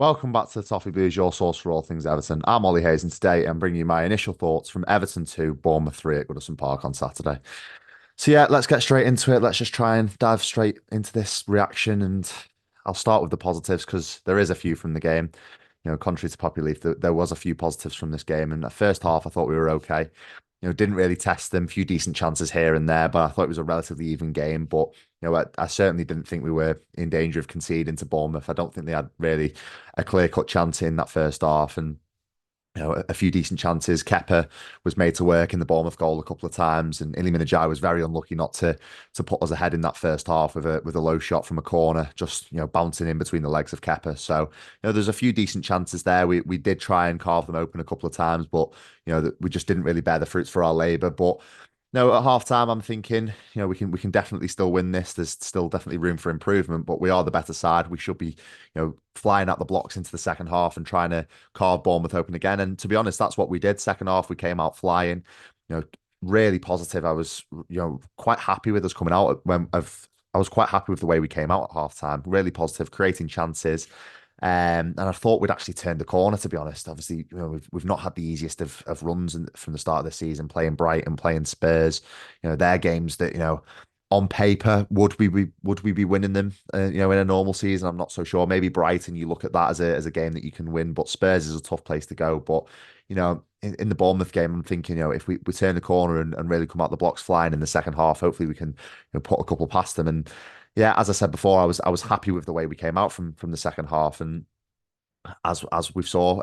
Welcome back to the Toffee Blues, your source for all things Everton. I'm Ollie Hayes, and today I'm bringing you my initial thoughts from Everton 2, Bournemouth 3 at Goodison Park on Saturday. So yeah, let's get straight into it. Let's just try and dive straight into this reaction, and I'll start with the positives because there is a few from the game. Contrary to popular belief, there was a few positives from this game. And the first half, I thought we were okay. Didn't really test them. A few decent chances here and there, but I thought it was a relatively even game. But I certainly didn't think we were in danger of conceding to Bournemouth. I don't think they had really a clear-cut chance in that first half, and a few decent chances. Kepa was made to work in the Bournemouth goal a couple of times, and Illy was very unlucky not to put us ahead in that first half with a low shot from a corner, just bouncing in between the legs of Kepa. So there's a few decent chances there. We did try and carve them open a couple of times, but we just didn't really bear the fruits for our labour. But no, at half time, I'm thinking, we can definitely still win this. There's still definitely room for improvement, but we are the better side. We should be, flying out the blocks into the second half and trying to carve Bournemouth open again. And to be honest, that's what we did. Second half, we came out flying, really positive. I was, quite happy with us coming out I was quite happy with the way we came out at half time. Really positive, creating chances. And I thought we'd actually turned the corner, to be honest. Obviously, we've not had the easiest of runs from the start of the season, playing Brighton, playing Spurs. They're games that, on paper, would we be winning them? In a normal season, I'm not so sure. Maybe Brighton, you look at that as a game that you can win, but Spurs is a tough place to go. But in the Bournemouth game, I'm thinking, if we turn the corner and really come out the blocks flying in the second half, hopefully we can put a couple past them. And yeah, as I said before, I was happy with the way we came out from the second half, and as we saw,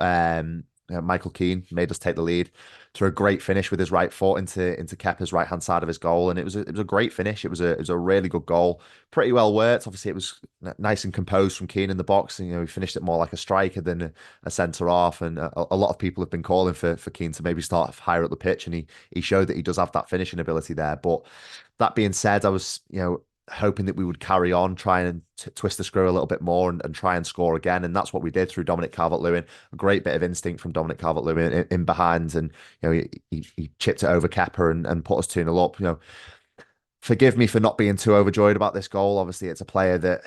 Michael Keane made us take the lead through a great finish with his right foot into Kepa's right hand side of his goal, and it was a great finish. It was a really good goal, pretty well worked. Obviously, it was nice and composed from Keane in the box, and he finished it more like a striker than a centre half. And a lot of people have been calling for Keane to maybe start higher up the pitch, and he showed that he does have that finishing ability there. But that being said, I was hoping that we would carry on, trying and twist the screw a little bit more and try and score again. And that's what we did through Dominic Calvert-Lewin. A great bit of instinct from Dominic Calvert-Lewin in behind. And, he chipped it over Kepa and put us 2-0 up. Forgive me for not being too overjoyed about this goal. Obviously, it's a player that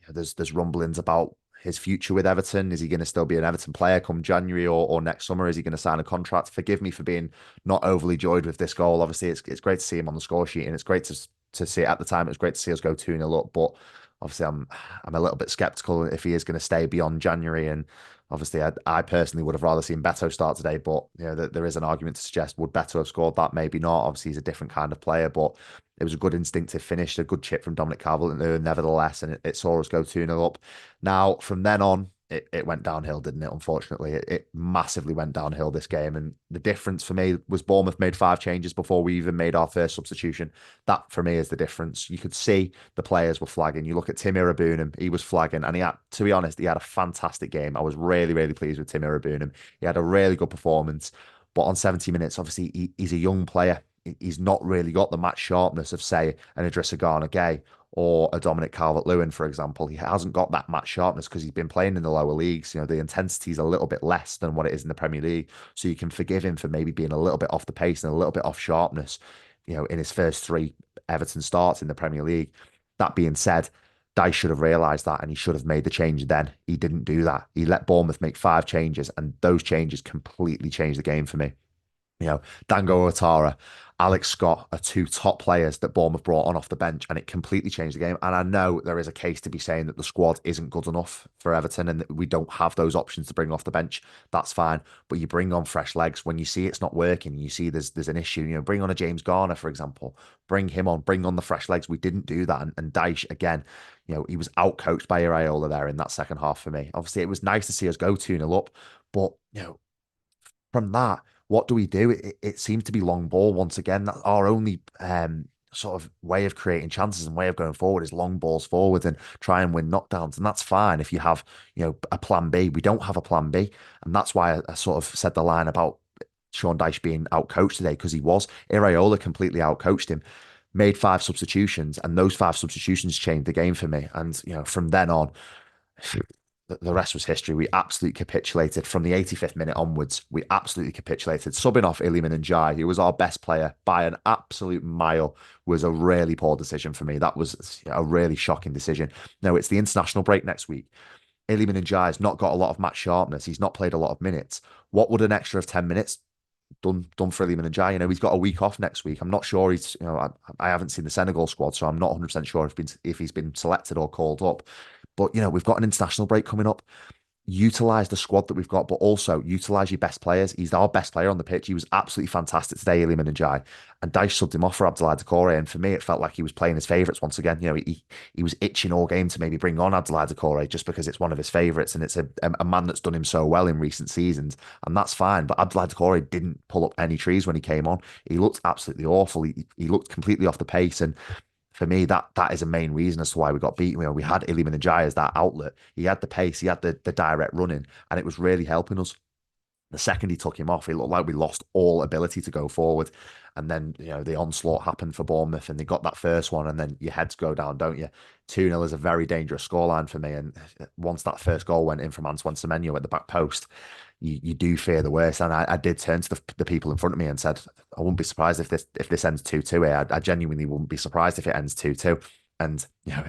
there's rumblings about his future with Everton. Is he going to still be an Everton player come January or next summer? Is he going to sign a contract? Forgive me for being not overly joyed with this goal. Obviously, it's great to see him on the score sheet, and it's great to see it at the time. It was great to see us go 2-0 up, but obviously I'm a little bit skeptical if he is going to stay beyond January. And obviously, I personally would have rather seen Beto start today, but there is an argument to suggest would Beto have scored that? Maybe not. Obviously, he's a different kind of player, but it was a good instinctive finish, a good chip from Dominic Calvert-Lewin, nevertheless, and it saw us go 2-0 up. Now, from then on, it went downhill, didn't it? Unfortunately, it massively went downhill this game. And the difference for me was Bournemouth made 5 changes before we even made our first substitution. That for me is the difference. You could see the players were flagging. You look at Tim Irabunum, he was flagging, and to be honest, he had a fantastic game. I was really, really pleased with Tim Irabunum. He had a really good performance. But on 70 minutes, obviously, he's a young player. He's not really got the match sharpness of, say, an Idrissa Gana Gay or a Dominic Calvert-Lewin, for example. He hasn't got that match sharpness because he's been playing in the lower leagues. The intensity is a little bit less than what it is in the Premier League. So you can forgive him for maybe being a little bit off the pace and a little bit off sharpness, in his first 3 Everton starts in the Premier League. That being said, Dyche should have realised that and he should have made the change then. He didn't do that. He let Bournemouth make 5 changes, and those changes completely changed the game for me. Dango Ouattara, Alex Scott are 2 top players that Bournemouth brought on off the bench, and it completely changed the game. And I know there is a case to be saying that the squad isn't good enough for Everton and that we don't have those options to bring off the bench. That's fine. But you bring on fresh legs when you see it's not working, you see there's an issue. Bring on a James Garner, for example. Bring him on, bring on the fresh legs. We didn't do that. And Dyche, again, he was outcoached by Iraola there in that second half for me. Obviously, it was nice to see us go 2-0 up, but from that, what do we do? It seems to be long ball once again. That's our only sort of way of creating chances and way of going forward is long balls forward and try and win knockdowns. And that's fine if you have, a plan B. We don't have a plan B. And that's why I sort of said the line about Sean Dyche being outcoached today, because he was. Iraola completely outcoached him, made 5 substitutions, and those 5 substitutions changed the game for me. And, from then on, the rest was history. We absolutely capitulated from the 85th minute onwards. We absolutely capitulated. Subbing off Iliman and Jai, who was our best player by an absolute mile, was a really poor decision for me. That was a really shocking decision. No, it's the international break next week. Iliman Ndiaye's not got a lot of match sharpness. He's not played a lot of minutes. What would an extra of 10 minutes done for Iliman Ndiaye? You know, he's got a week off next week. I'm not sure he's, you know, I haven't seen the Senegal squad, so I'm not 100% sure if he's been selected or called up. But, you know, we've got an international break coming up. Utilize the squad that we've got, but also utilize your best players. He's our best player on the pitch. He was absolutely fantastic today, Iliman Ndiaye. And Dyche subbed him off for Abdoulaye Doucouré. And for me, it felt like he was playing his favourites once again. You know, he was itching all game to maybe bring on Abdoulaye Doucouré just because it's one of his favourites and it's a man that's done him so well in recent seasons. And that's fine. But Abdoulaye Doucouré didn't pull up any trees when he came on. He looked absolutely awful. He looked completely off the pace. And for me, that is a main reason as to why we got beaten. You know, we had Iliman Ndiaye as that outlet. He had the pace, he had the direct running, and it was really helping us. The second he took him off, it looked like we lost all ability to go forward. And then, you know, the onslaught happened for Bournemouth and they got that first one, and then your heads go down, don't you? 2-0 is a very dangerous scoreline for me. And once that first goal went in from Antoine Semenyo at the back post, you do fear the worst. And I did turn to the people in front of me and said, I wouldn't be surprised if this ends 2-2 here. I genuinely wouldn't be surprised if it ends 2-2. And you know,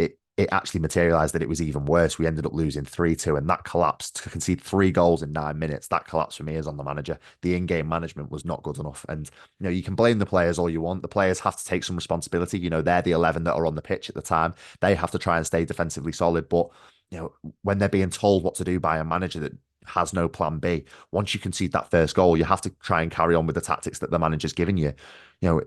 it actually materialized that it was even worse. We ended up losing 3-2, and that collapse to concede 3 goals in 9 minutes. That collapse for me is on the manager. The in-game management was not good enough. And you know, you can blame the players all you want. The players have to take some responsibility. You know, they're the 11 that are on the pitch at the time. They have to try and stay defensively solid. But you know, when they're being told what to do by a manager that has no plan B, once you concede that first goal, you have to try and carry on with the tactics that the manager's given you. You know,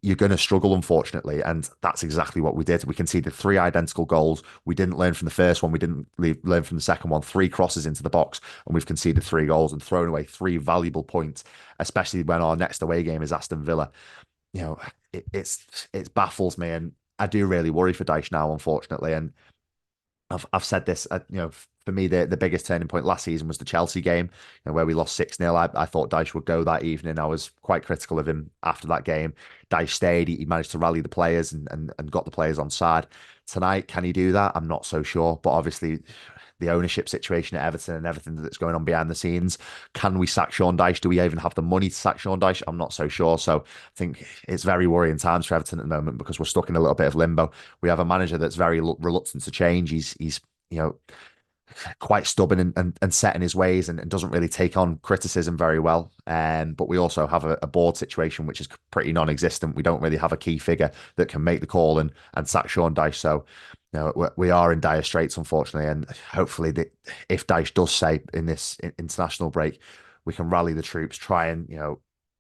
you're going to struggle, unfortunately. And that's exactly what we did. We conceded 3 identical goals. We didn't learn from the first one. We didn't learn from the second one. 3 crosses into the box, and we've conceded 3 goals and thrown away 3 valuable points, especially when our next away game is Aston Villa. You know, it baffles me. And I do really worry for Dyche now, unfortunately. And I've said this, you know, for me, the biggest turning point last season was the Chelsea game, you know, where we lost 6-0. I thought Dyche would go that evening. I was quite critical of him after that game. Dyche stayed. He managed to rally the players and got the players on side. Tonight, can he do that? I'm not so sure. But obviously, the ownership situation at Everton and everything that's going on behind the scenes. Can we sack Sean Dyche? Do we even have the money to sack Sean Dyche? I'm not so sure. So I think it's very worrying times for Everton at the moment because we're stuck in a little bit of limbo. We have a manager that's very reluctant to change. He's you know, quite stubborn and set in his ways and doesn't really take on criticism very well. But we also have a board situation which is pretty non-existent. We don't really have a key figure that can make the call and sack Sean Dyche. So you know, we are in dire straits, unfortunately. And hopefully, if Dyche does say in this international break, we can rally the troops, try and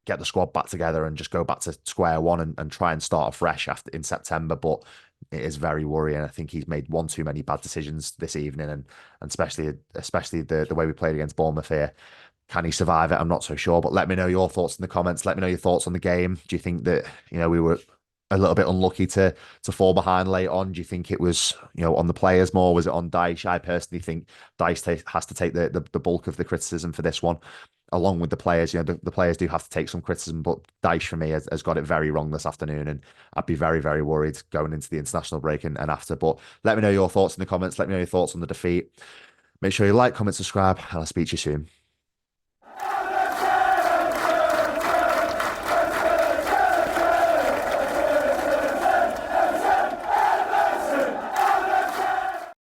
get the squad back together and just go back to square one and try and start afresh after in September. But it is very worrying. I think he's made one too many bad decisions this evening, and especially the way we played against Bournemouth here. Can he survive it? I'm not so sure. But let me know your thoughts in the comments. Let me know your thoughts on the game. Do you think that we were a little bit unlucky to fall behind late on? Do you think it was on the players more? Was it on Dyche? I personally think Dyche has to take the bulk of the criticism for this one, along with the players. The players do have to take some criticism, but Dyche for me has got it very wrong this afternoon, and I'd be very, very worried going into the international break and after. But let me know your thoughts in the comments. Let me know your thoughts on the defeat. Make sure you like, comment, subscribe, and I'll speak to you soon.